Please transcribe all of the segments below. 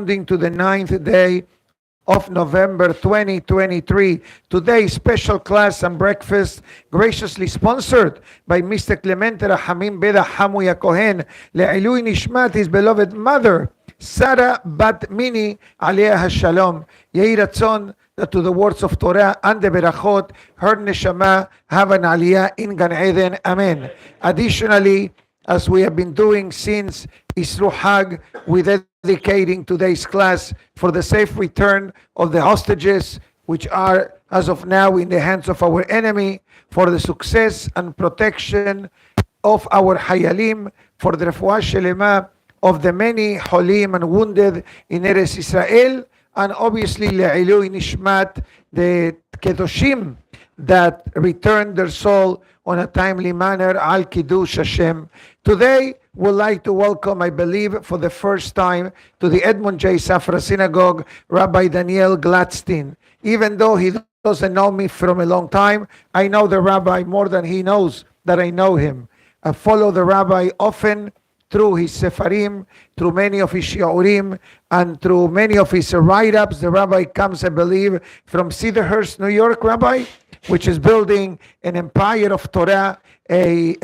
corresponding to the 9th day of November 2023. Today's special class and breakfast graciously sponsored by Mr. Clemente Rahamim Beda Hamuya Kohen Le'ilui Nishmat, his beloved mother, Sara Bat Mini Aliyah Hashalom. Yehi Ratzon that to the words of Torah and the Berachot, her neshama have an aliyah in Gan Eden. Amen. Additionally, as we have been doing since Isru Hag, we're dedicating today's class for the safe return of the hostages, which are, as of now, in the hands of our enemy, for the success and protection of our Hayalim, for the Refuah Shelema of the many Holim and wounded in Eretz Israel, and obviously Le'ilui Nishmat, the Kedoshim that returned their soul on a timely manner, Al Kiddush Hashem. Today, we'd like to welcome, I believe, for the first time to the Edmund J. Safra Synagogue, Rabbi Daniel Glatstein. Even though he doesn't know me from a long time, I know the rabbi more than he knows that I know him. I follow the rabbi often through his sefarim, through many of his shiurim, and through many of his write-ups. The rabbi comes, I believe, from Cedarhurst, New York, rabbi, which is building an empire of Torah, a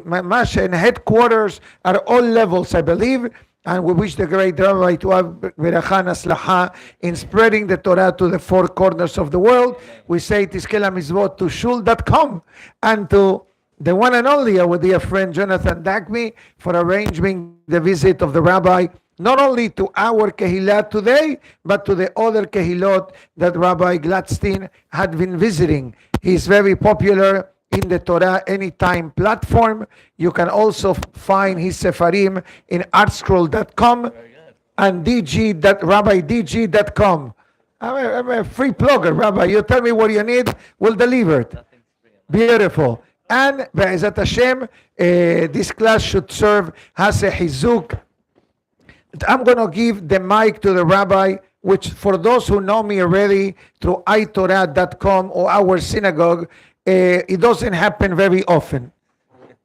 headquarters at all levels, I believe. And we wish the great rabbi to have berachah aslaha in spreading the Torah to the four corners of the world. We say Tizkela Mizvot to shul.com and to the one and only our dear friend Jonathan Dagmi for arranging the visit of the rabbi, not only to our kehillah today, but to the other kehilot that Rabbi Glatstein had been visiting. He's very popular in the Torah Anytime platform. You can also find his sefarim in artscroll.com and rabbidg.com. I'm a free plugger, Rabbi. You tell me what you need, we'll deliver it. Beautiful. And Be'ezat Hashem, this class should serve as a hizuk. I'm going to give the mic to the rabbi, which for those who know me already through itorah.com or our synagogue, it doesn't happen very often.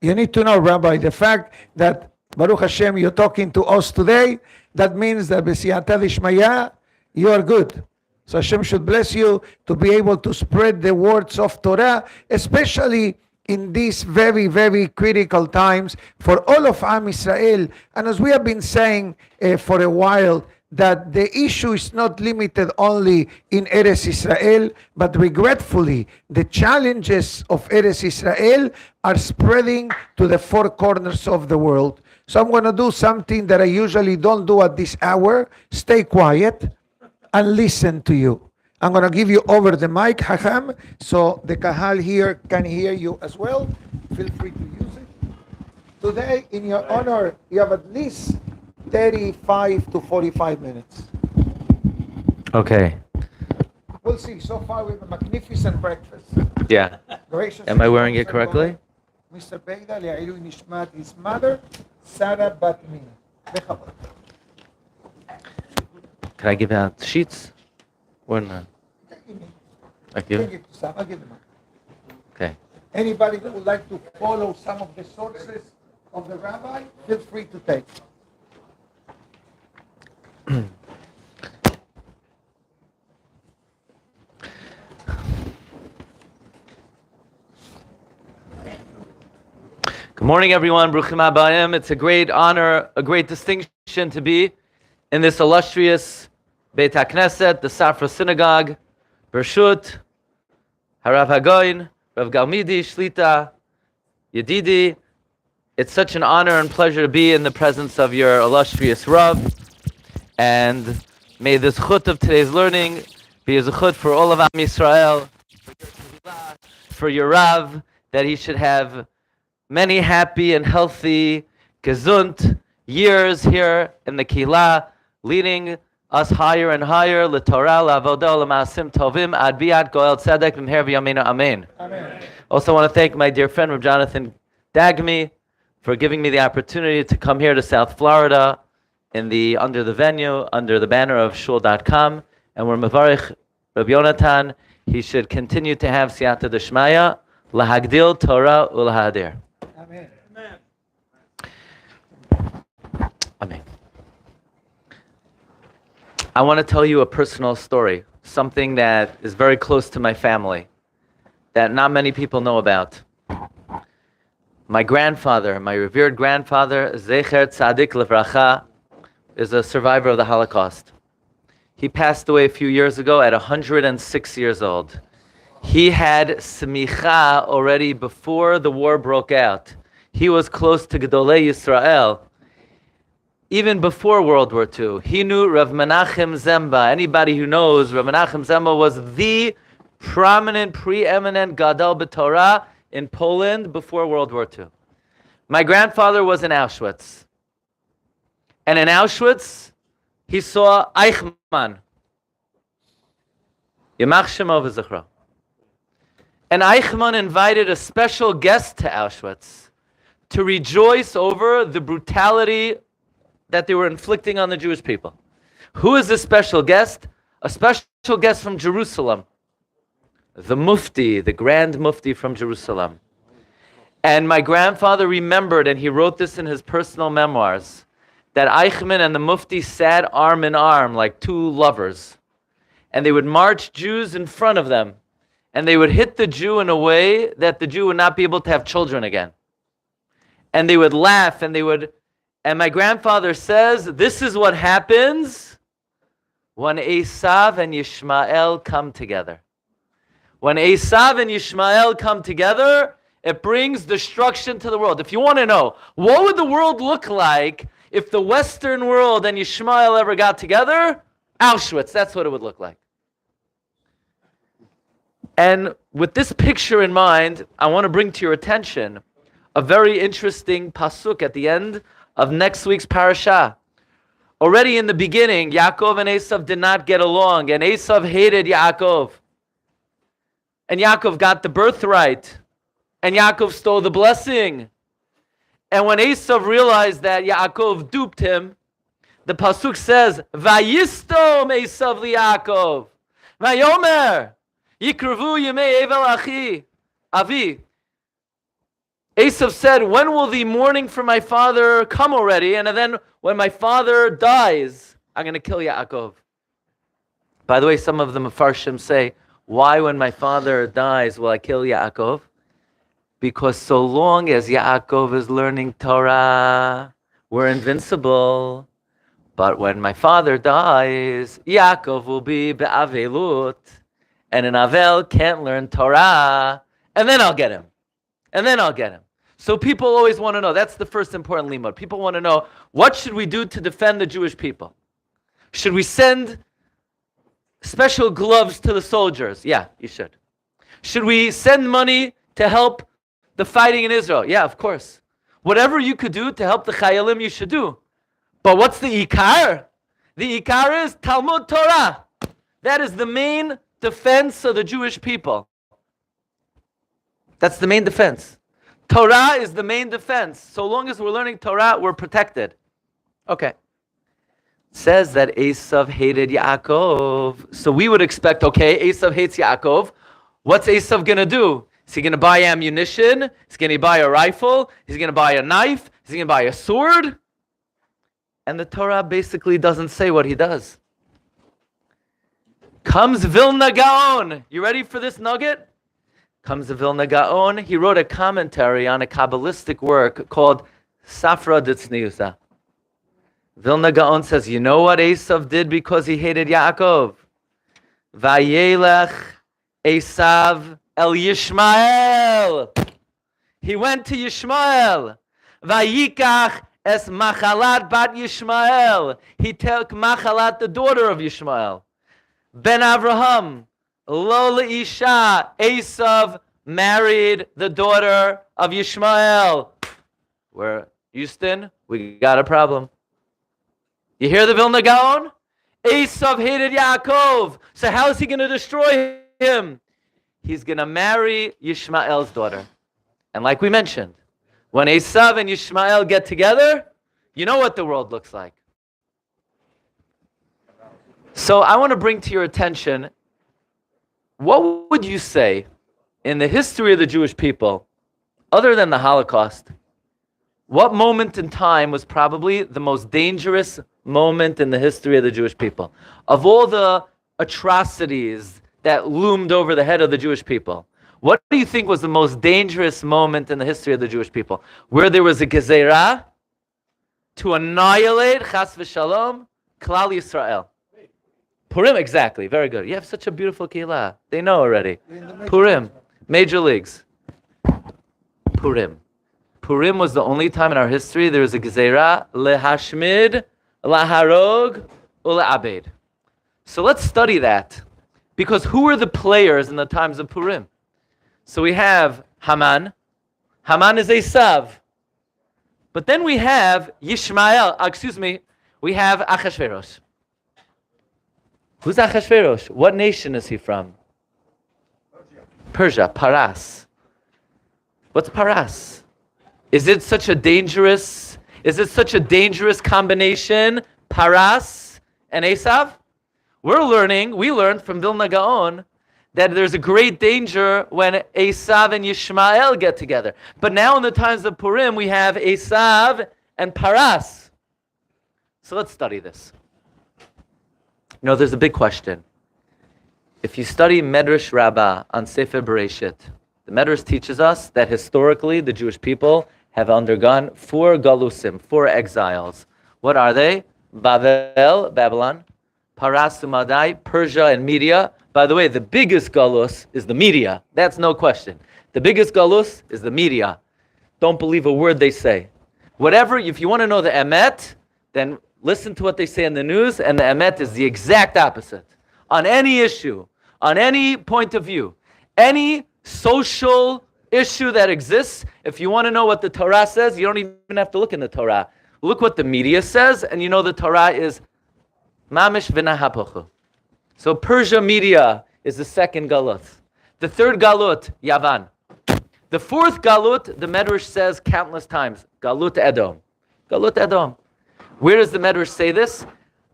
You need to know, Rabbi, the fact that Baruch Hashem, you're talking to us today, that means that B'siyata D'Ishmaya, you are good. So Hashem should bless you to be able to spread the words of Torah, especially in these very, very critical times for all of Am Israel. And as we have been saying for a while, that the issue is not limited only in Eretz Israel, but regretfully, the challenges of Eretz Israel are spreading to the four corners of the world. So I'm going to do something that I usually don't do at this hour. Stay quiet and listen to you. I'm going to give you over the mic, Hacham, so the Kahal here can hear you as well. Feel free to use it. Today, in your honor, you have at least 35 to 45 minutes. Okay. We'll see. So far, we have a magnificent breakfast. Yeah. Gracious. Am I wearing it correctly? Mr. Beida, Le'ilui Nishmat, his mother, Sara Bat Mini. Can I give out sheets? Or not? Thank you. I'll give them. Okay. Anybody that would like to follow some of the sources of the rabbi, feel free to take. Good morning, everyone. Bruchim Habayim. It's a great honor, a great distinction to be in this illustrious Beit HaKnesset, the Safra Synagogue, Bershut, Harav Hagoyin, Rav Galmidi, Shlita, Yedidi. It's such an honor and pleasure to be in the presence of your illustrious Rav. And may the zechut of today's learning be a zechut for all of Am Yisrael, for your Rav, that he should have many happy and healthy, gesund years here in the Kehillah, leading us higher and higher, l'Torah, l'avodah, l'maasim tovim, ad bi'at goel tzedek, v'mher v'yameinu, amen. Amen. Also want to thank my dear friend, Rav Jonathan Dagmi, for giving me the opportunity to come here to South Florida under the venue, under the banner of shul.com, and we're mevarich Rabbi Yonatan. He should continue to have siyata d'shmaya, lahagdil Torah u'lahadir. Amen. Amen. I want to tell you a personal story, something that is very close to my family, that not many people know about. My grandfather, my revered grandfather, Zecher Tzadik Levracha, is a survivor of the Holocaust. He passed away a few years ago at 106 years old. He had smicha already before the war broke out. He was close to Galilidi-Israel. Even before World War II, he knew Rav Menachem Zemba. Anybody who knows, Rav Menachem Zemba was the prominent, preeminent Gadol b'Torah in Poland before World War II. My grandfather was in Auschwitz. And in Auschwitz, he saw Eichmann. Yamach Shemo v'Zichro. And Eichmann invited a special guest to Auschwitz to rejoice over the brutality that they were inflicting on the Jewish people. Who is this special guest? A special guest from Jerusalem. The Mufti, the Grand Mufti from Jerusalem. And my grandfather remembered, and he wrote this in his personal memoirs, that Eichmann and the Mufti sat arm in arm like two lovers. And they would march Jews in front of them. And they would hit the Jew in a way that the Jew would not be able to have children again. And they would laugh, and my grandfather says, this is what happens when Esav and Ishmael come together. When Esav and Ishmael come together, it brings destruction to the world. If you want to know, what would the world look like if the Western world and Ishmael ever got together? Auschwitz, that's what it would look like. And with this picture in mind, I want to bring to your attention a very interesting pasuk at the end of next week's parasha. Already in the beginning, Yaakov and Esav did not get along, and Esav hated Yaakov. And Yaakov got the birthright, and Yaakov stole the blessing. And when Esav realized that Yaakov duped him, the pasuk says, "Vayistom Esav liYaakov, Vayomer Yikrevu Yemei Evel Achi Avi." Esav said, when will the mourning for my father come already? And then when my father dies, I'm going to kill Yaakov. By the way, some of the Mefarshim say, why when my father dies will I kill Yaakov? Because so long as Yaakov is learning Torah, we're invincible. But when my father dies, Yaakov will be be'avelut. And an Avel can't learn Torah. And then I'll get him. And then I'll get him. So people always want to know, that's the first important limud. People want to know, what should we do to defend the Jewish people? Should we send special gloves to the soldiers? Yeah, you should. Should we send money to help the fighting in Israel? Yeah, of course. Whatever you could do to help the Chayalim, you should do. But what's the Ikar? The Ikar is Talmud Torah. That is the main defense of the Jewish people. That's the main defense. Torah is the main defense. So long as we're learning Torah, we're protected. Okay. It says that Esav hated Yaakov. So we would expect, okay, Esav hates Yaakov. What's Esav going to do? Is he going to buy ammunition? Is he going to buy a rifle? Is he going to buy a knife? Is he going to buy a sword? And the Torah basically doesn't say what he does. Comes Vilna Gaon. You ready for this nugget? Comes the Vilna Gaon. He wrote a commentary on a Kabbalistic work called Safra d'Tzniusa. Vilna Gaon says, you know what Esav did because he hated Yaakov? Vayelech Esav el Yishmael. He went to Yishmael. Vayikach es Machalat bat Yishmael. He took Machalat, the daughter of Yishmael. Ben Avraham. Lola Isha, Esav married the daughter of Ishmael. Where, Houston, we got a problem. You hear the Vilna Gaon? Esav hated Yaakov. So how is he going to destroy him? He's going to marry Ishmael's daughter. And like we mentioned, when Esav and Ishmael get together, you know what the world looks like. So I want to bring to your attention, what would you say in the history of the Jewish people, other than the Holocaust, what moment in time was probably the most dangerous moment in the history of the Jewish people. Of all the atrocities that loomed over the head of the Jewish people, what do you think was the most dangerous moment in the history of the Jewish people? Where there was a gezerah to annihilate, chas v'shalom, Klal Yisrael. Purim, exactly. Very good. You have such a beautiful kehillah. They know already. Purim, major leagues. Purim. Purim was the only time in our history there was a gezerah, lehashmid, laharog, ule'abed. So let's study that. Because who were the players in the times of Purim? So we have Haman. Haman is Esav. But then we have Ishmael. We have Achashverosh. Who's Achashverosh? What nation is he from? Persia, Paras. What's Paras? Is it such a dangerous combination, Paras and Esav? We learned from Vilna Gaon that there's a great danger when Esav and Ishmael get together. But now in the times of Purim, we have Esav and Paras. So let's study this. There's a big question. If you study Medrash Rabbah on Sefer Bereshit, the Medrash teaches us that historically the Jewish people have undergone 4 galusim, 4 exiles. What are they? Babylon, Paras Umadai, Persia and Media. By the way, the biggest galus is the Media. That's no question. The biggest galus is the Media. Don't believe a word they say. If you want to know the emet, then listen to what they say in the news, and the emet is the exact opposite. On any issue, on any point of view, any social issue that exists, if you want to know what the Torah says, you don't even have to look in the Torah. Look what the media says, and you know the Torah is mamish v'nahapochu. So Persia Media is the second galut. The third galut, Yavan. The fourth galut, the Medrash says countless times, Galut Edom. Galut Edom. Where does the Medrash say this?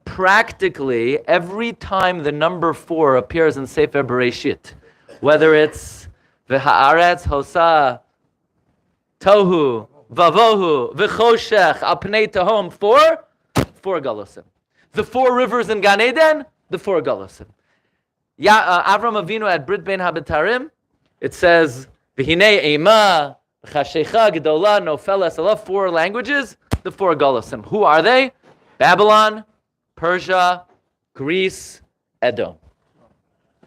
Practically, every time the number 4 appears in Sefer Bereshit, whether it's V'ha'aretz hosa tohu vavohu v'choshech al pnei tahom, 4 galusim. The 4 rivers in Gan Eden, the 4 galusim. Avram Avinu at Brit Bein HaBetarim, it says v'hinei ema chashecha gedola nofeles alav, 4 languages, the 4 galusim. Who are they? Babylon, Persia, Greece, Edom,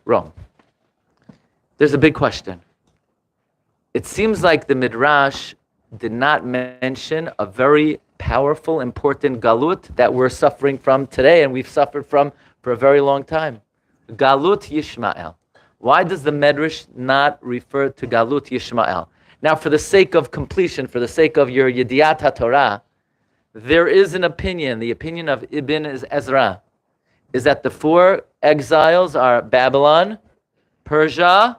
Rome. There's a big question. It seems like the Midrash did not mention a very powerful, important galut that we're suffering from today, and we've suffered from for a very long time. Galut Yishmael. Why does the Medrash not refer to Galut Yishmael? Now, for the sake of completion, for the sake of your Yediat HaTorah, there is an opinion, the opinion of Ibn Ezra, is that the 4 exiles are Babylon, Persia,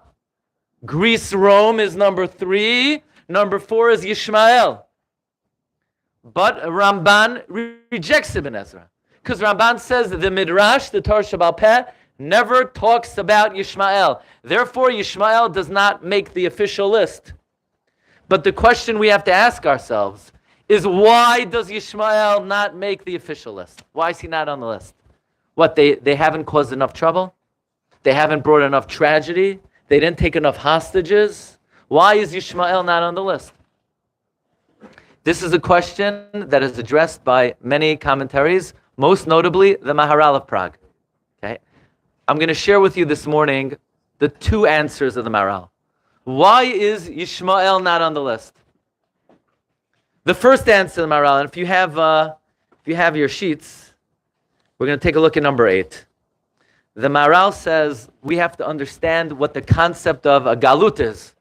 Greece, Rome is number 3, number 4 is Ishmael. But Ramban rejects Ibn Ezra, because Ramban says that the Midrash, the Torah Sheba'al Peh, never talks about Ishmael. Therefore, Ishmael does not make the official list. But the question we have to ask ourselves is, why does Ishmael not make the official list? Why is he not on the list? What, they haven't caused enough trouble? They haven't brought enough tragedy? They didn't take enough hostages? Why is Ishmael not on the list? This is a question that is addressed by many commentaries, most notably the Maharal of Prague. Okay? I'm going to share with you this morning the 2 answers of the Maharal. Why is Ishmael not on the list? The first answer of the Maharal, and if you have your sheets, we're going to take a look at number 8. The Maharal says we have to understand what the concept of a galut is.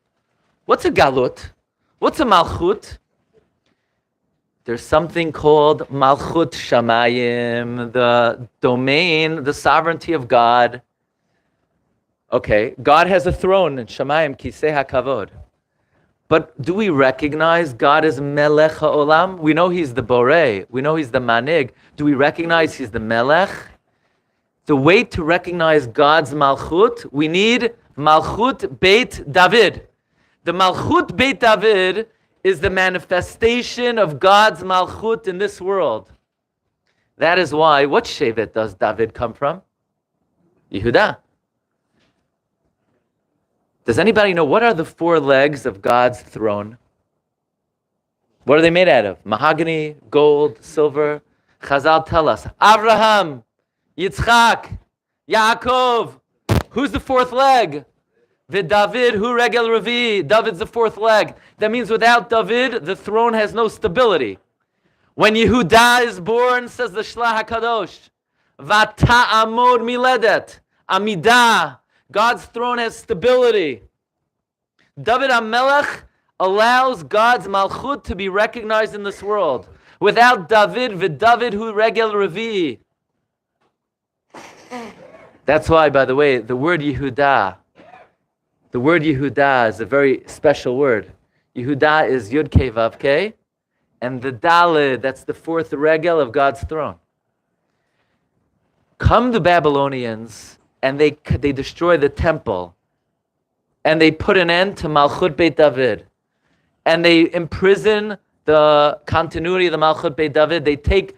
What's a galut? What's a malchut? There's something called malchut shamayim, the domain, the sovereignty of God. Okay, God has a throne in shamayim, kisei hakavod. But do we recognize God as melech ha'olam? We know he's the borei. We know he's the manig. Do we recognize he's the melech? The way to recognize God's malchut, we need malchut Beit David. The malchut Beit David is the manifestation of God's malchut in this world. That is why, what Shevet does David come from? Yehuda. Does anybody know what are the four legs of God's throne? What are they made out of? Mahogany, gold, silver. Chazal tell us, Avraham, Yitzchak, Yaakov. Who's the fourth leg? David, hu regel revi. David's the fourth leg. That means without David, the throne has no stability. When Yehuda is born, says the Shlach HaKadosh, Vata'amod miledet, Amidah. God's throne has stability. David HaMelech allows God's malchut to be recognized in this world. Without David, David hu regel revi. That's why, by the way, the word Yehuda is a very special word. Yehuda is Yud Kei Vav Kei, and the Daled, that's the fourth regel of God's throne. Come the Babylonians, and they destroy the temple, and they put an end to Malchut Beit David, and they imprison the continuity of the Malchut Beit David. They take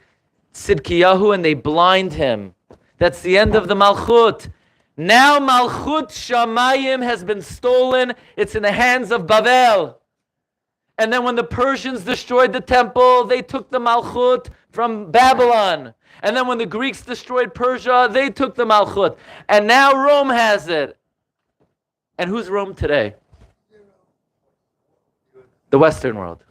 Tzidkiyahu and they blind him. That's the end of the Malchut. Now Malchut Shamayim has been stolen. It's in the hands of Bavel. And then when the Persians destroyed the temple, they took the Malchut from Babylon. And then when the Greeks destroyed Persia, they took the Malchut. And now Rome has it. And who's Rome today? The Western world.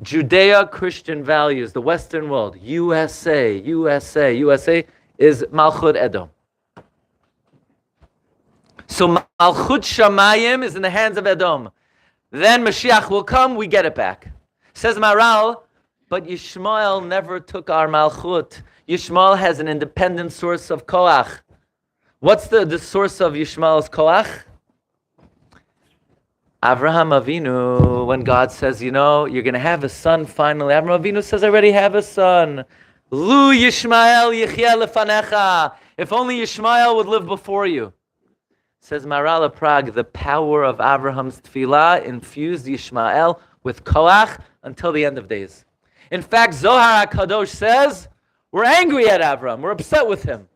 Judeo-Christian values, the Western world. USA is Malchut Edom. So Malchut Shamayim is in the hands of Edom. Then Mashiach will come, we get it back. Says Maral, but Ishmael never took our Malchut. Ishmael has an independent source of Koach. What's the source of Ishmael's Koach? Avraham Avinu, when God says, you're going to have a son finally. Avraham Avinu says, I already have a son. Lu Yishmael Yichyeh lefanecha. If only Ishmael would live before you. Says Maral Prague, the power of Abraham's tefillah infused Yishmael with koach until the end of days. In fact, Zohar HaKadosh says, we're angry at Abraham. We're upset with him.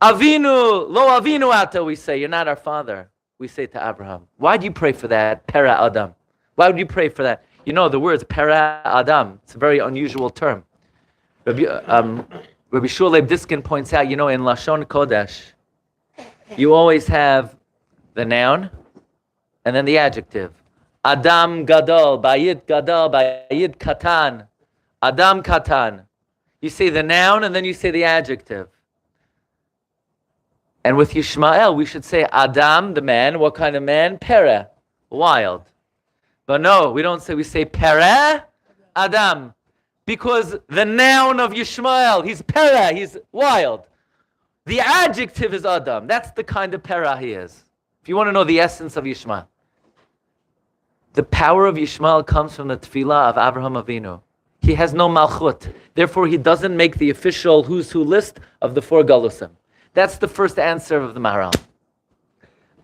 Avinu, lo avinu ata, we say, you're not our father. We say to Abraham, why do you pray for that? Pera Adam. Why would you pray for that? You know the words Pera Adam. It's a very unusual term. Rabbi Shmuel Leib Diskin points out, in Lashon Kodesh, you always have the noun and then the adjective. Adam gadol, bayit katan. Adam katan. You say the noun and then you say the adjective. And with Yishmael, we should say Adam, the man. What kind of man? Pere, wild. But no, we don't say, we say Pere, Adam. Because the noun of Yishmael, he's Pere, he's wild. The adjective is Adam. That's the kind of Pere he is. If you want to know the essence of Yishmael. The power of Yishmael comes from the tefillah of Avraham Avinu. He has no malchut. Therefore, he doesn't make the official who's who list of the four galusim. That's the first answer of the Maharal.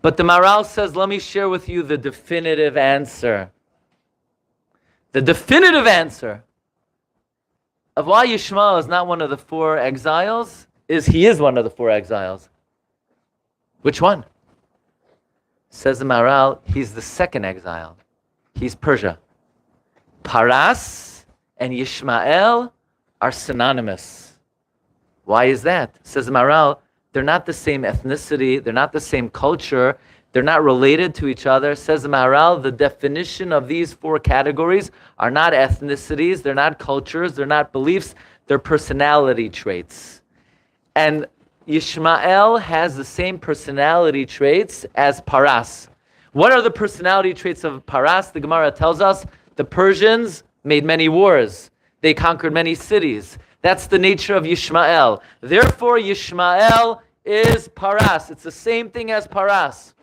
But the Maharal says, let me share with you the definitive answer. The definitive answer of why Yishmael is not one of the four exiles is he is one of the four exiles. Which one? Says the Maharal, he's the second exile. He's Persia. Paras and Yishmael are synonymous. Why is that? Says the Maharal, they're not the same ethnicity, they're not the same culture, they're not related to each other. Says the Maharal, the definition of these four categories are not ethnicities, they're not cultures, they're not beliefs, they're personality traits. And Yishmael has the same personality traits as Paras. What are the personality traits of Paras? The Gemara tells us the Persians made many wars. They conquered many cities. That's the nature of Yishmael. Therefore, Yishmael is Paras. It's the same thing as Paras.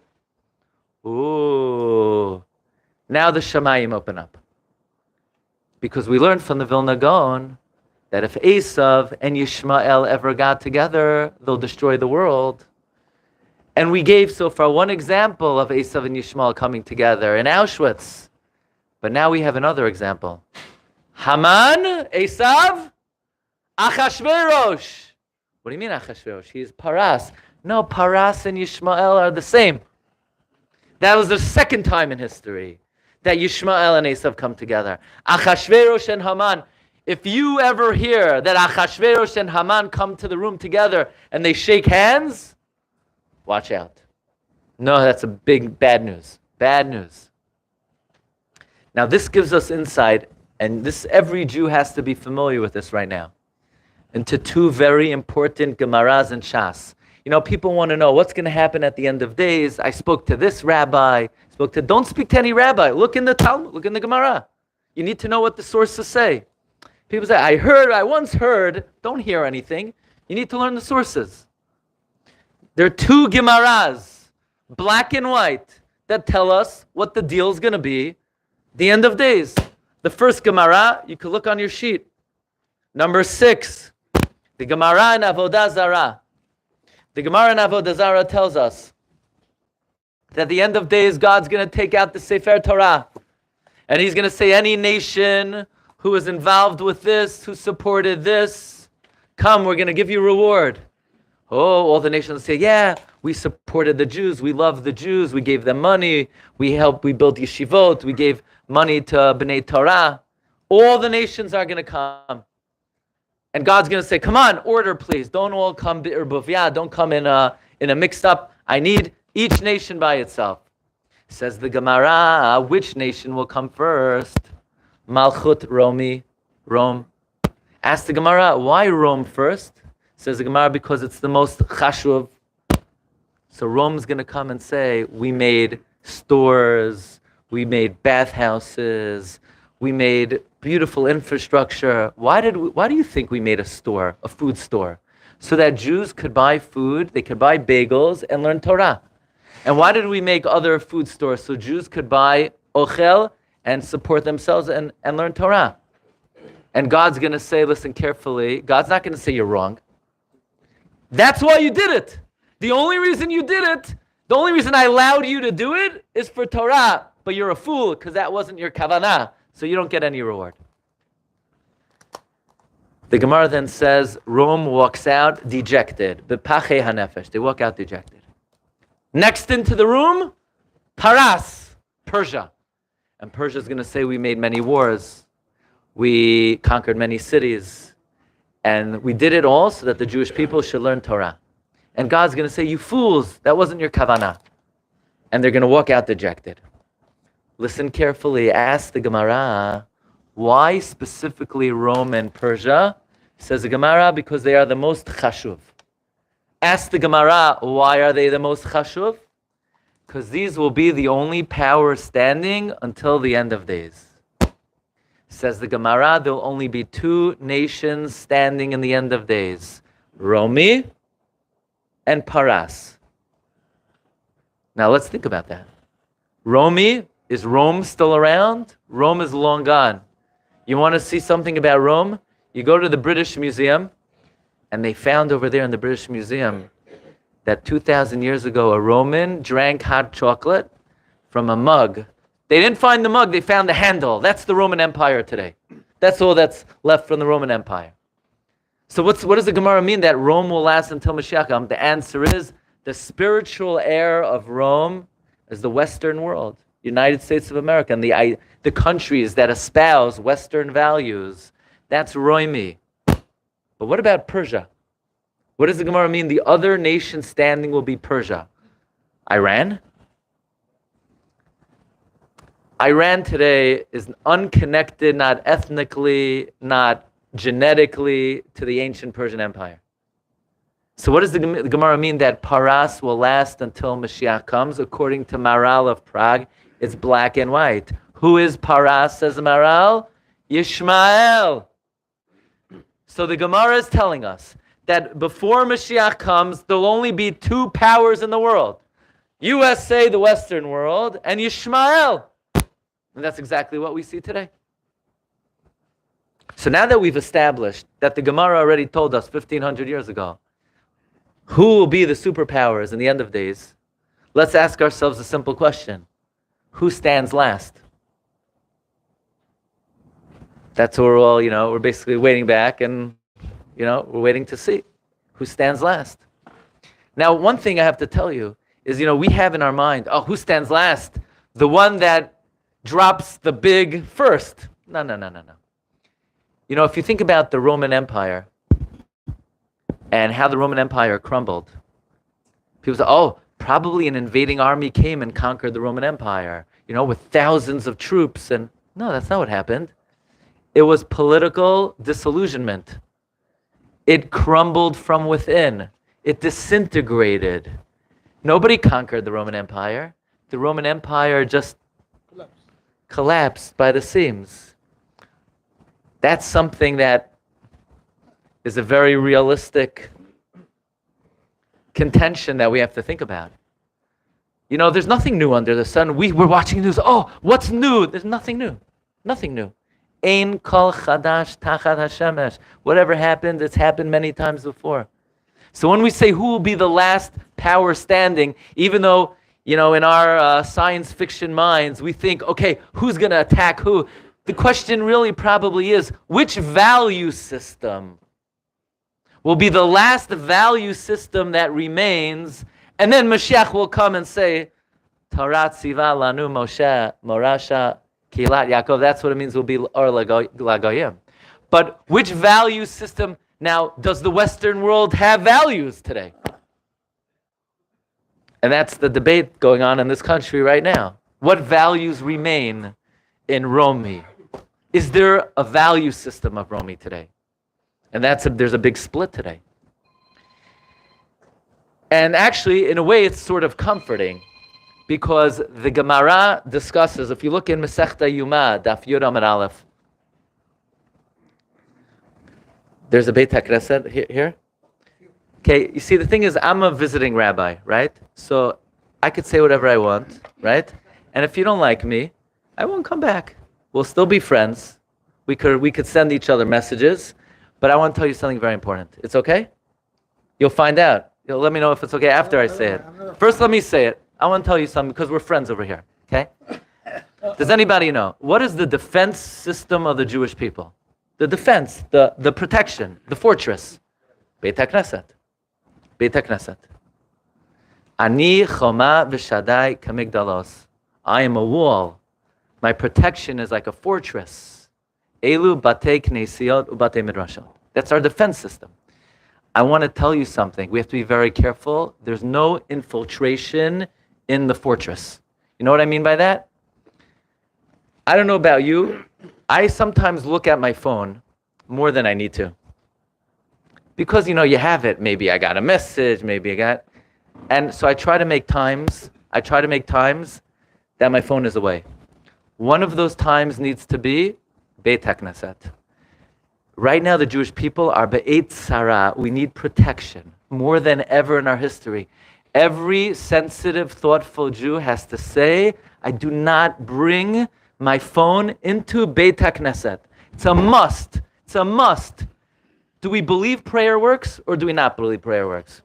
Ooh. Now the Shamayim open up. Because we learned from the Vilna Gaon that if Esav and Yishmael ever got together, they'll destroy the world. And we gave so far one example of Esav and Yishmael coming together in Auschwitz. But now we have another example. Haman, Esav, Achashverosh. What do you mean Achashverosh? He is Paras. No, Paras and Ishmael are the same. That was the second time in history that Ishmael and Esav come together. Achashverosh and Haman. If you ever hear that Achashverosh and Haman come to the room together and they shake hands, watch out. No, that's a big bad news. Bad news. Now this gives us insight, and this every Jew has to be familiar with this right now, into two very important Gemaras and Shas. You know, people want to know what's going to happen at the end of days. I spoke to this rabbi. Don't speak to any rabbi. Look in the Talmud. Look in the Gemara. You need to know what the sources say. People say, I once heard. Don't hear anything. You need to learn the sources. There are two Gemaras, black and white, that tell us what the deal is going to be the end of days. The first Gemara, you can look on your sheet. Number 6, the Gemara in Avodah Zarah. The Gemara in Avodah Zarah tells us that at the end of days, God's going to take out the Sefer Torah. And he's going to say, any nation who was involved with this, who supported this, come, we're going to give you reward. Oh, all the nations say, yeah, we supported the Jews. We love the Jews. We gave them money. We built yeshivot. We gave money to Bnei Torah. All the nations are going to come. And God's going to say, come on, order, please. Don't all come b'urbuvya. Don't come in a mixed up. I need each nation by itself. Says the Gemara, which nation will come first? Malchut Romi, Rome. Ask the Gemara, why Rome first? Says the Gemara, because it's the most chashuv. So Rome's going to come and say, we made stores, we made bathhouses, we made beautiful infrastructure. Why do you think we made a store, a food store? So that Jews could buy food, they could buy bagels and learn Torah. And why did we make other food stores? So Jews could buy ochel and support themselves and learn Torah. And God's going to say, listen carefully, God's not going to say you're wrong. That's why you did it. The only reason you did it, the only reason I allowed you to do it is for Torah. But you're a fool because that wasn't your kavanah. So you don't get any reward. The Gemara then says, Rome walks out dejected. B'pachei hanefesh. They walk out dejected. Next into the room, Paras, Persia. And Persia is going to say, we made many wars. We conquered many cities. And we did it all so that the Jewish people should learn Torah. And God's going to say, you fools, that wasn't your kavanah. And they're going to walk out dejected. Listen carefully. Ask the Gemara, why specifically Rome and Persia? Says the Gemara, because they are the most chashuv. Ask the Gemara, why are they the most chashuv? Because these will be the only power standing until the end of days. Says the Gemara, there will only be two nations standing in the end of days. Romi and Paras. Now let's think about that. Romi, is Rome still around? Rome is long gone. You want to see something about Rome? You go to the British Museum, and they found over there in the British Museum that 2,000 years ago, a Roman drank hot chocolate from a mug. They didn't find the mug, they found the handle. That's the Roman Empire today. That's all that's left from the Roman Empire. So what does the Gemara mean that Rome will last until Mashiach comes? The answer is the spiritual heir of Rome is the Western world. United States of America, and the countries that espouse Western values, that's Roimi. But what about Persia? What does the Gemara mean? The other nation standing will be Persia. Iran? Iran today is unconnected, not ethnically, not genetically, to the ancient Persian Empire. So what does the Gemara mean that Paras will last until Mashiach comes? According to Maral of Prague, it's black and white. Who is Paras, says Maral? Ishmael. So the Gemara is telling us that before Mashiach comes, there'll only be two powers in the world. USA, the Western world, and Ishmael. And that's exactly what we see today. So now that we've established that the Gemara already told us 1,500 years ago, who will be the superpowers in the end of days, let's ask ourselves a simple question. Who stands last? That's what we're all, we're basically waiting back and We're waiting to see who stands last. Now, one thing I have to tell you is, we have in our mind, who stands last? The one that drops the big first. No. If you think about the Roman Empire and how the Roman Empire crumbled, people say, probably an invading army came and conquered the Roman Empire, with thousands of troops. And no, that's not what happened. It was political disillusionment. It crumbled from within. It disintegrated. Nobody conquered the Roman Empire. The Roman Empire just collapsed by the seams. That's something that is a very realistic contention that we have to think about. There's nothing new under the sun. We're watching news. What's new? There's nothing new. Nothing new. Ein kol chadash tachat hashemesh. Whatever happened, it's happened many times before. So when we say who will be the last power standing, even though, in our science fiction minds, we think, okay, who's going to attack who? The question really probably is, which value system will be the last value system that remains? And then Mashiach will come and say, Torah tziva lanu Moshe morasha kilat Yaakov. That's what it means, will be or lagoyim. But which value system? Now, does the Western world have values today? And that's the debate going on in this country right now. What values remain in Romi? Is there a value system of Romi today? And there's a big split today. And actually, in a way, it's sort of comforting, because the Gemara discusses, if you look in Masechta Yuma, Daf Yud Amud Aleph, there's a Beit HaKnesset here. Okay, you see, the thing is, I'm a visiting rabbi, right? So I could say whatever I want, right? And if you don't like me, I won't come back. We'll still be friends. We could send each other messages, but I want to tell you something very important. It's okay? You'll find out. You'll let me know if it's okay after I say it. First, let me say it. I want to tell you something because we're friends over here, okay? Does anybody know? What is the defense system of the Jewish people? The defense, the protection, the fortress. Beit HaKnesset. Beit HaKnesset. Ani choma v'shadai kamigdalos. I am a wall. My protection is like a fortress. Elu batei knesiot ubatei midrashot. That's our defense system. I want to tell you something. We have to be very careful. There's no infiltration in the fortress. You know what I mean by that? I don't know about you. I sometimes look at my phone more than I need to. Because, you have it. Maybe I got a message, and so I try to make times that my phone is away. One of those times needs to be Beit HaKnesset. Right now, the Jewish people are be'et Sara. We need protection more than ever in our history. Every sensitive, thoughtful Jew has to say, I do not bring my phone into Beit HaKnesset. It's a must. It's a must. Do we believe prayer works or do we not believe prayer works?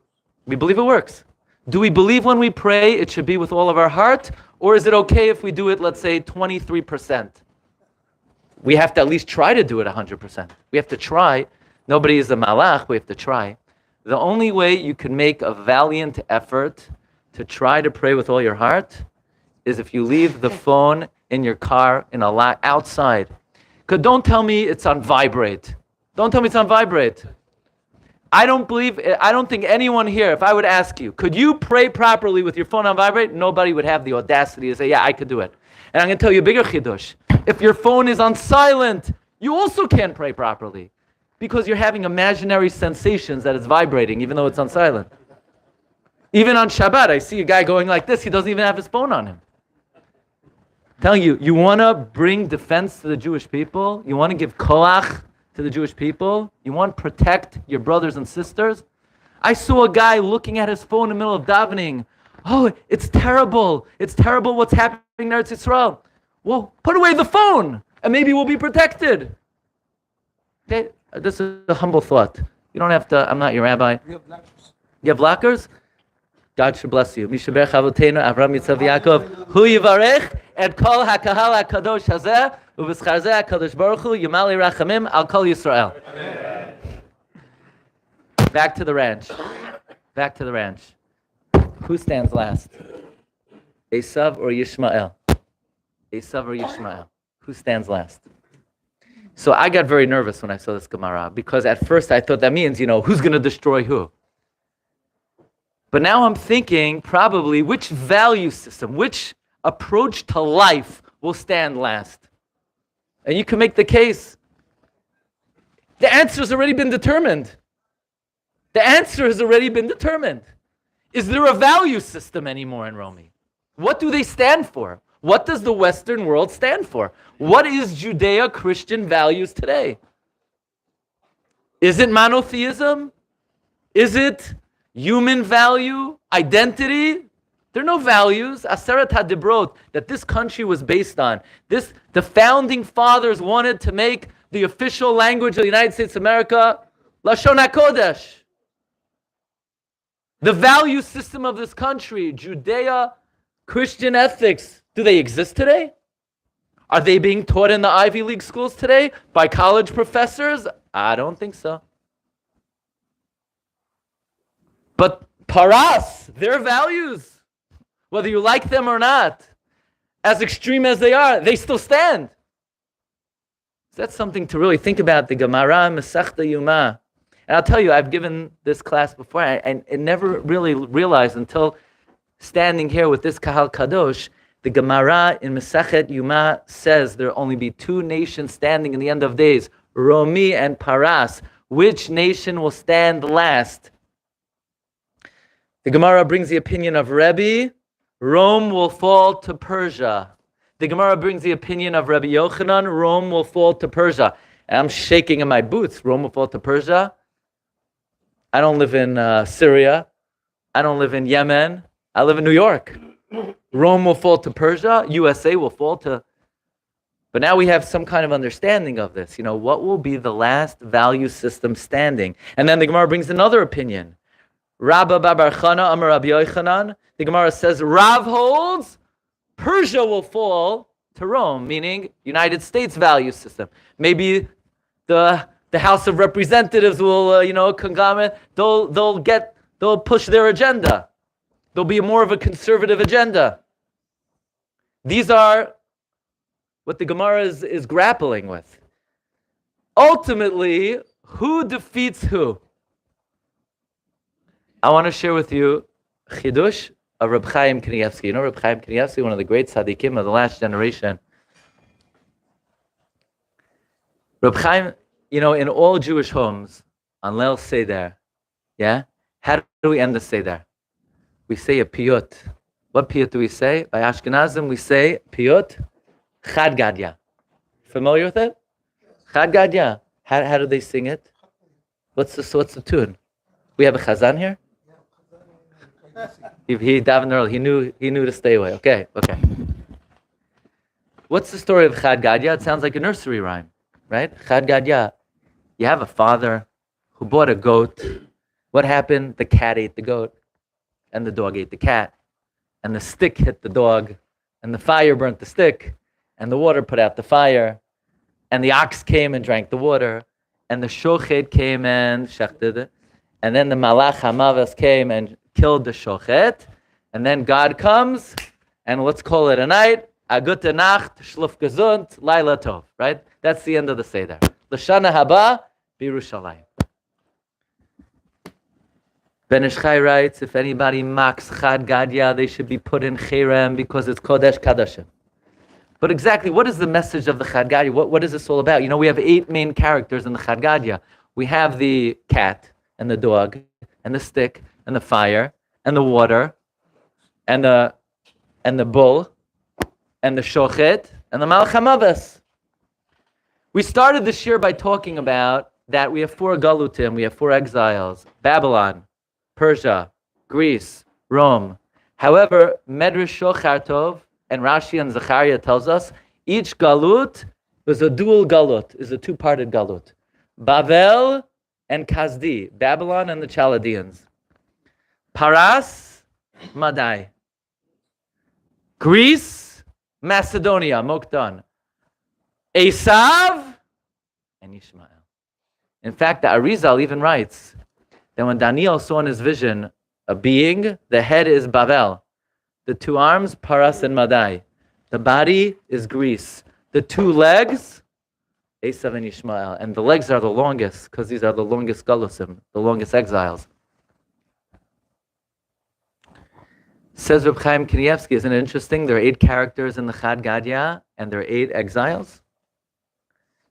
We believe it works. Do we believe when we pray it should be with all of our heart, or is it okay if we do it, let's say, 23%? We have to at least try to do it 100%. We have to try. Nobody is a malach. We have to try. The only way you can make a valiant effort to try to pray with all your heart is if you leave the phone in your car in a lot outside. Because don't tell me it's on vibrate. Don't tell me it's on vibrate. I don't think anyone here, if I would ask you, could you pray properly with your phone on vibrate? Nobody would have the audacity to say, yeah, I could do it. And I'm going to tell you a bigger chidush. If your phone is on silent, you also can't pray properly because you're having imaginary sensations that it's vibrating even though it's on silent. Even on Shabbat, I see a guy going like this. He doesn't even have his phone on him. I'm telling you, you want to bring defense to the Jewish people? You want to give koach to the Jewish people? You want to protect your brothers and sisters? I saw a guy looking at his phone in the middle of davening. Oh, it's terrible. It's terrible what's happening in Eretz Yisrael. Well, put away the phone, and maybe we'll be protected. Okay, this is a humble thought. You don't have to, I'm not your rabbi. You have blockers? God should bless you. Mishaber Chavotenu, Avram Yitzhav Yaakov, Hu Yivarech, et kol hakahal hakadosh hazeh, u'v'schar zeh hakadosh baruch hu, Yimali Rachamim, al kol Yisrael. Back to the ranch. Back to the ranch. Who stands last? Esav or Ishmael? Esav or Ishmael? Who stands last? So I got very nervous when I saw this Gemara because at first I thought that means, who's going to destroy who? But now I'm thinking probably which value system, which approach to life will stand last. And you can make the case. The answer has already been determined. The answer has already been determined. Is there a value system anymore in Romi? What do they stand for? What does the Western world stand for? What is Judeo-Christian values today? Is it monotheism? Is it human value? Identity? There are no values. Aseret HaDibrot that this country was based on. The founding fathers wanted to make the official language of the United States of America Lashon HaKodesh. The value system of this country, Judeo-Christian ethics, do they exist today? Are they being taught in the Ivy League schools today by college professors? I don't think so. But paras, their values, whether you like them or not, as extreme as they are, they still stand. So that's something to really think about, the Gemara Masechta Yuma. And I'll tell you, I've given this class before, and I never really realized until standing here with this Kahal Kadosh, the Gemara in Masechet Yuma says there will only be two nations standing in the end of days, Romi and Paras. Which nation will stand last? The Gemara brings the opinion of Rebbe, Rome will fall to Persia. The Gemara brings the opinion of Rabbi Yochanan, Rome will fall to Persia. And I'm shaking in my boots, Rome will fall to Persia. I don't live in Syria. I don't live in Yemen. I live in New York. Rome will fall to Persia. USA will fall to... But now we have some kind of understanding of this. What will be the last value system standing? And then the Gemara brings another opinion. Rabba Babar Chana Amar Rabbi Yochanan. The Gemara says, Rav holds, Persia will fall to Rome, meaning United States value system. Maybe the House of Representatives will, conglomerate. They'll push their agenda. There'll be more of a conservative agenda. These are what the Gemara is grappling with. Ultimately, who defeats who? I want to share with you Chidush of Reb Chaim Kanievsky. Reb Chaim Kanievsky, one of the great tzaddikim of the last generation. Reb Chaim, in all Jewish homes, on Leil Seder, how do we end the Seder? We say a piyut. What piyut do we say? By Ashkenazim, we say piyut Chad Gadya. Familiar with it? Chad Gadya. How do they sing it? What's the tune? We have a chazan here? He davened early. He knew to stay away. Okay. What's the story of Chad Gadya? It sounds like a nursery rhyme, right? Chad Gadya. You have a father who bought a goat. What happened? The cat ate the goat, and the dog ate the cat, and the stick hit the dog, and the fire burnt the stick, and the water put out the fire, and the ox came and drank the water, and the shochet came and shechted it, and then the malach hamavas came and killed the shochet, and then God comes, and let's call it a night, a gute Nacht, schlaf gesund, laila tov, right? That's the end of the Seder. L'shana haba, b'Yerushalayim. Ben Ish Chai writes, if anybody mocks Chad Gadya, they should be put in Cherem because it's Kodesh Kadashim. But exactly, what is the message of the Chad Gadya? What is this all about? We have 8 main characters in the Chad Gadya. We have the cat, and the dog, and the stick, and the fire, and the water, and the bull, and the shochet, and the malach hamavas. We started this year by talking about that we have 4 galutim, we have 4 exiles, Babylon, Persia, Greece, Rome. However, Medrash Shochar Tov and Rashi and Zechariah tells us each galut is a dual galut, is a 2-parted galut. Bavel and Kazdi, Babylon and the Chaldeans. Paras, Madai. Greece, Macedonia, Mokdan. Esav and Ishmael. In fact, the Arizal even writes that when Daniel saw in his vision a being, the head is Bavel, the two arms, Paras and Madai, the body is Greece, the two legs, Esav and Ishmael, and the legs are the longest because these are the longest galusim, the longest exiles. Says Reb Chaim Kanievsky, isn't it interesting? There are 8 characters in the Chad Gadya, and there are 8 exiles.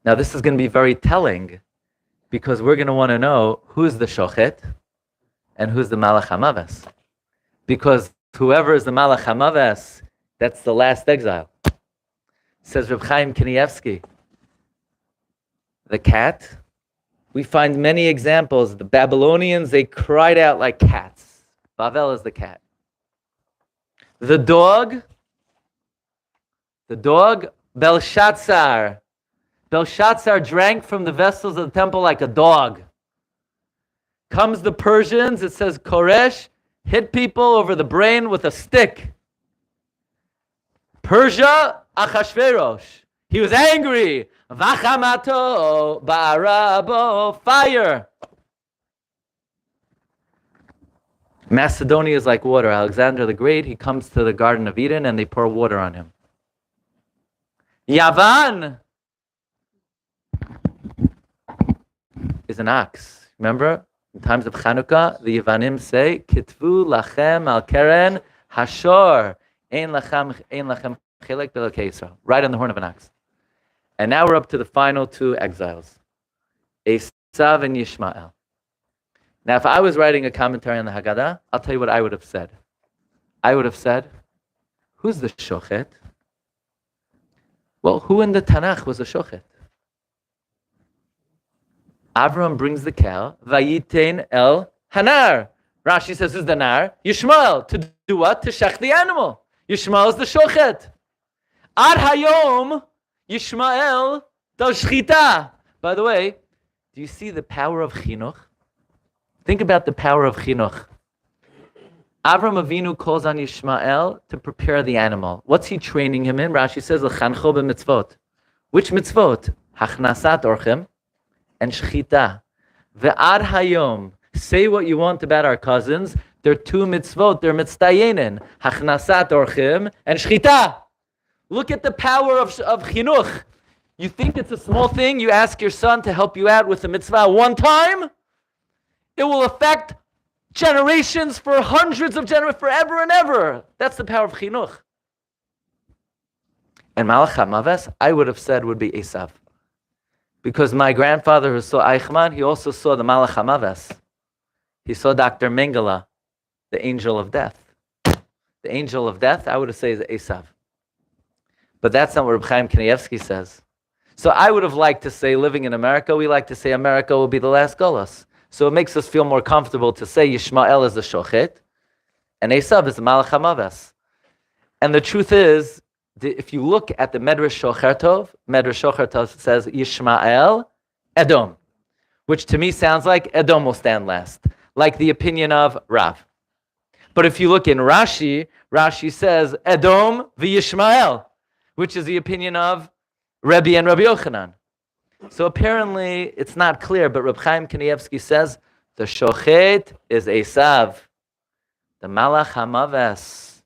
Now this is going to be very telling, because we're going to want to know who's the Shochet and who's the Malach HaMaves. Because whoever is the Malach HaMaves, that's the last exile. Says Reb Chaim Kanievsky, the cat, we find many examples. The Babylonians, they cried out like cats. Bavel is the cat. The dog, Belshazzar. Belshazzar drank from the vessels of the temple like a dog. Comes the Persians, it says Koresh hit people over the brain with a stick. Persia, Achashverosh. He was angry. Vachamato, Barabo, fire. Macedonia is like water. Alexander the Great, he comes to the Garden of Eden and they pour water on him. Yavan is an ox. Remember, in times of Chanukah, the Yavanim say, Kitvu lachem al keren hashor, ein lachem chelek b'elokei Yisrael. Right on the horn of an ox. And now we're up to the final 2 exiles, Esav and Ishmael. Now, if I was writing a commentary on the Haggadah, I'll tell you what I would have said. I would have said, who's the Shochet? Well, who in the Tanakh was a Shochet? Avram brings the cow, Vayitein el Hanar. Rashi says, who's the Nar? Yishmael. To do what? To shech the animal. Yishmael is the Shochet. Ad Hayom, Yishmael does shchita. By the way, do you see the power of chinuch? Think about the power of chinuch. Avram Avinu calls on Yishmael to prepare the animal. What's he training him in? Rashi says, L'chancho b'mitzvot. Which mitzvot? Hachnasat orchem and shchita. Ve'ad hayom. Say what you want about our cousins. There are 2 mitzvot. They're mitzdayenin. Hachnasat orchem and shchita. Look at the power of chinuch. You think it's a small thing? You ask your son to help you out with the mitzvah one time? It will affect generations for hundreds of generations, forever and ever. That's the power of chinuch. And Malach HaMaves, I would have said, would be Esav. Because my grandfather who saw Eichmann, he also saw the Malach HaMaves. He saw Dr. Mengele, the angel of death. The angel of death, I would have said, is Esav. But that's not what Reb Chaim Kanievsky says. So I would have liked to say, living in America, we like to say America will be the last Golos. So it makes us feel more comfortable to say Yishmael is the Shochet and Esav is the Malach HaMaves. And the truth is, if you look at the Medrash Shocher Tov says Yishmael, Edom, which to me sounds like Edom will stand last, like the opinion of Rav. But if you look in Rashi, Rashi says Edom v'Yishmael, which is the opinion of Rebbe and Rabbi Yochanan. So apparently it's not clear, but Reb Chaim Kanievsky says the Shochet is Esav, the Malach HaMaves.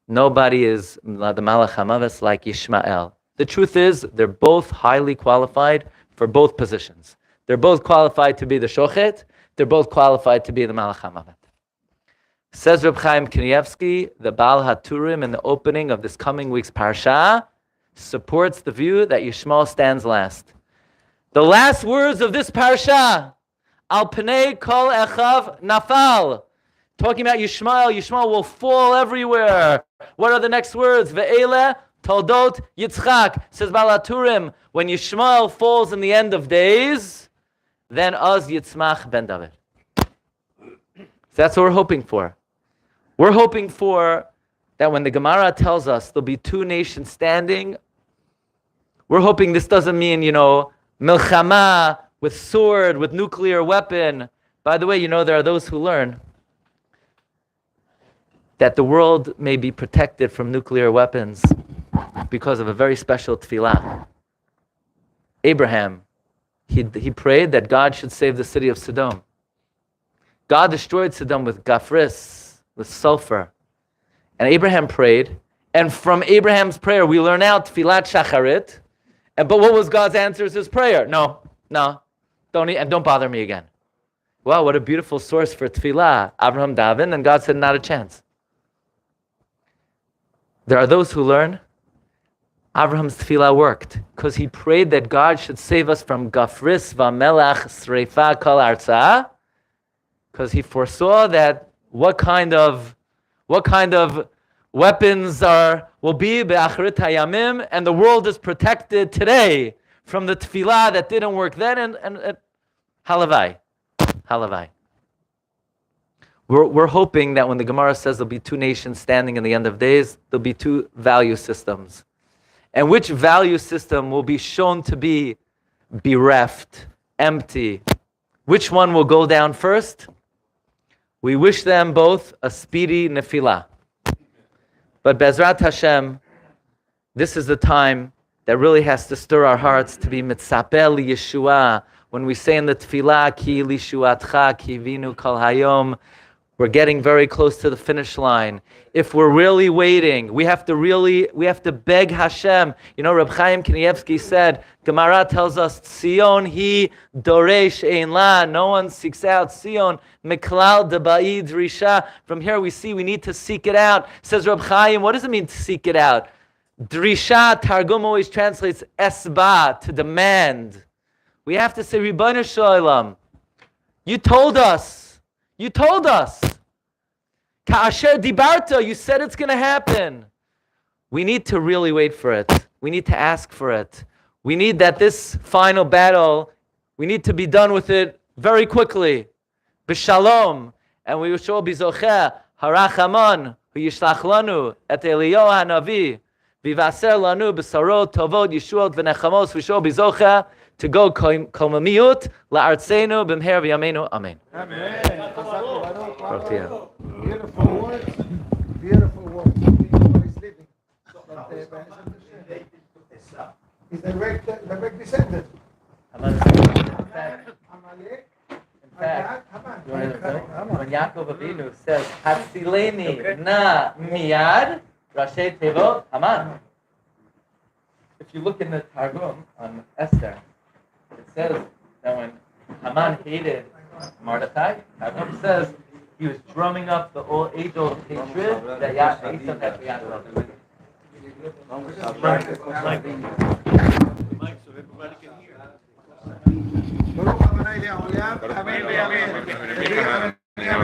Nobody is the Malach HaMaves like Ishmael. The truth is they're both highly qualified for both positions. They're both qualified to be the Shochet. They're both qualified to be the Malach HaMavet. Says Reb Chaim Kanievsky, the Baal HaTurim in the opening of this coming week's Parsha supports the view that Yishmael stands last. The last words of this Parsha, Al Pnei Kol Echav Nafal, talking about Yishmael. Yishmael will fall everywhere. What are the next words? Ve'ele Toldot Yitzchak, says Baal HaTurim, when Yishmael falls in the end of days, then Az Yitzmach ben David. So that's what we're hoping for. We're hoping for that when the Gemara tells us there'll be 2 nations standing, we're hoping this doesn't mean, milchama, with sword, with nuclear weapon. By the way, there are those who learn that the world may be protected from nuclear weapons because of a very special tefillah. Abraham, he prayed that God should save the city of Sodom. God destroyed Sodom with gafris, with sulfur. And Abraham prayed. And from Abraham's prayer, we learn out Tfilat Shacharit. But what was God's answer to his prayer? No, don't bother me again. Wow, what a beautiful source for Tfilah. Abraham davened, and God said, not a chance. There are those who learn Abraham's tefillah worked because he prayed that God should save us from gafris v'melach sreifa kol arza, because he foresaw that what kind of weapons will be be'acharit hayamim, and the world is protected today from the tefillah that didn't work then, and halavai. We're hoping that when the Gemara says there'll be two nations standing in the end of days, there'll be two value systems. And which value system will be shown to be bereft, empty? Which one will go down first? We wish them both a speedy nefilah. But Bezrat Hashem, this is the time that really has to stir our hearts to be mitzapeh li Yeshua. When we say in the tefillah, ki lishuatcha ki vinu kol hayom, we're getting very close to the finish line. If we're really waiting, we have to beg Hashem. You know, Reb Chaim Kanievsky said, Gemara tells us, Tzion hi doresh ein la. No one seeks out Tzion. Miklal de ba'id risha. From here we see we need to seek it out. Says Reb Chaim, what does it mean to seek it out? Drisha, Targum always translates esba, to demand. We have to say, Ribono Shel Olam, you told us. Ka'asher dibarta, you said it's going to happen. We need to really wait for it. We need to ask for it. We need that this final battle, we need to be done with it very quickly. B'shalom. And we shall be zocheh, harachamon, hu yishlach lanu, et Eliyahu hanavi, vivaser lanu b'sarot, tovot, yeshuot, v'nechamos, we shall be zocheh, to go komamiyut la'artzenu b'mher v'yameinu. Amen. Amen. Beautiful words. Beautiful words. Nobody's living. He's direct descendant. In fact, when Yaakov Avinu says, Hatzileni na miyad, Rashi Tevot, Haman. If you look in the Targum on Esther, it says that when Haman hated Mordechai, Targum says he was drumming up the age-old hatred that Esav had for Yaakov. Baruch Adonai Le'olam. Amen.